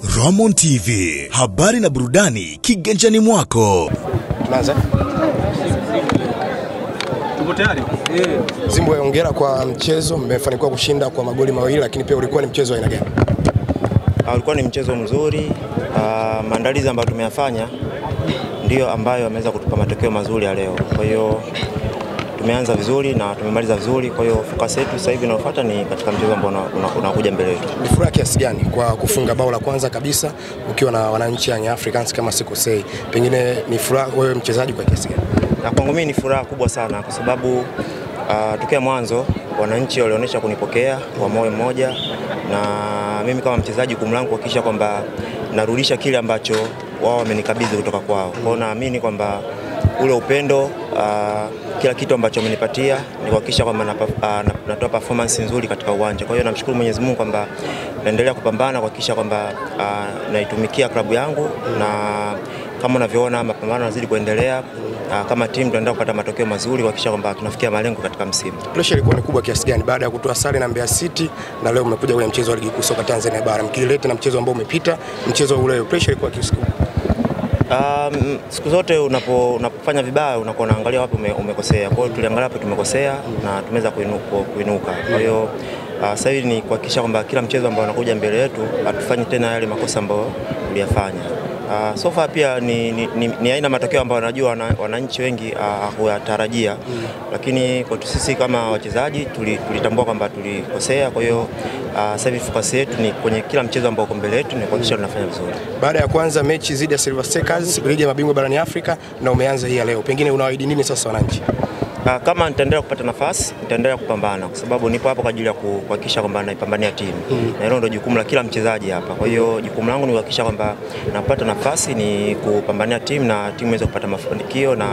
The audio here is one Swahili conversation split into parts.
Ramon TV, habari na burudani kiganjani mwako. Tunaanza. Tuko tayari? Zimbwe, hongera kwa mchezo, mmefanikiwa kushinda kwa magoli mawili, lakini pia ulikuwa ni mchezo wa aina gani? Ulikuwa ni mchezo mzuri. Maandalizi ambayo tumeyafanya ndio ambayo yameweza kutupa matokeo mazuri ya leo. Kwa hiyo tumeanza vizuri na tumemaliza vizuri. Kwa hiyo focus yetu sasa hivi inayofuata ni katika mchezo ambao unakuja mbele yetu. Ni furaha kiasi gani kwa kufunga bao la kwanza kabisa ukiwa na wananchi Young Africans kama sikosei? Pengine ni furaha wewe mchezaji kwa kiasi gani? Na kwangu mimi ni furaha kubwa sana kwa sababu tokea mwanzo wananchi walionyesha kunipokea kwa moyo mmoja, na mimi kama mchezaji kumlangu kuhakikisha kwamba narudisha kile ambacho wao wamenikabidhi kutoka kwao. Kwa hiyo naamini kwamba ule upendo, kila kitu ambacho wamenipatia ni kuhakikisha kwamba natoa performance nzuri katika uwanja. Kwa hiyo namshukuru Mwenyezi Mungu kwamba naendelea kupambana kuhakikisha kwamba naitumikia klabu yangu, na kama unavyoona mapambano yanazidi kuendelea. Kama timu tunaendelea kupata matokeo mazuri kuhakikisha kwamba tunafikia malengo katika msimu. Pressure ilikuwa ni kubwa kiasi gani baada ya kutoa sare na Mbeya City na leo mmekuja kwenye mchezo wa ligi kuu soka Tanzania bara, mkileta na mchezo ambao umepita, mchezo ule pressure ilikuwa kiasi gani? Siku zote unapofanya vibaya unakuwa unaangalia wapi umekosea. Kwa hiyo tuliangalia wapi tumekosea na tumeweza kuinuka. Kwa hiyo sasa hivi ni kuhakikisha kwamba kila mchezo ambao unakuja mbele yetu hatufanyi tena yale makosa ambayo tuliyafanya. So far pia ni aina matokeo ambayo najua wananchi wengi hawatarajia, lakini kwa sisi kama wachezaji tulitambua kwamba tulikosea. Kwa hiyo sasa hivi focus yetu ni kwenye kila mchezo ambao uko mbele yetu ni kuhakikisha tunafanya vizuri. Baada ya kwanza mechi dhidi ya Silver Strikers ligi ya mabingwa barani Afrika na umeanza hii ya leo, pengine unawaahidi nini sasa wananchi? Kama nitaendelea kupata nafasi, nitaendelea kupambana kwa sababu nipo hapo kwa ajili ya kuhakikisha kwamba naipambania timu. Na hilo ndio jukumu la kila mchezaji hapa. Kwa hiyo jukumu langu ni kuhakikisha kwamba napata nafasi ni kupambania timu na timu iweze kupata mafanikio, na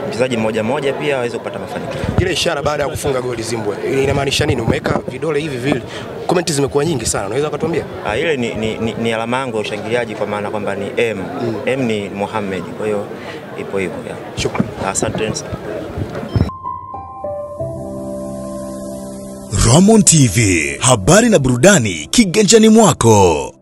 mchezaji mmoja mmoja pia aweze kupata mafanikio. Ile ishara baada ya kufunga goli Zimbwe inamaanisha nini? Umeweka vidole hivi vile. Comment zimekuwa nyingi sana. Unaweza kutuambia? Ile ni alama yangu ya ushangiliaji, kwa maana kwamba ni M. M ni Mohamed. Kwa hiyo ipo hivyo. Shukrani. Asante. Ramon TV, habari na burudani kiganjani mwako.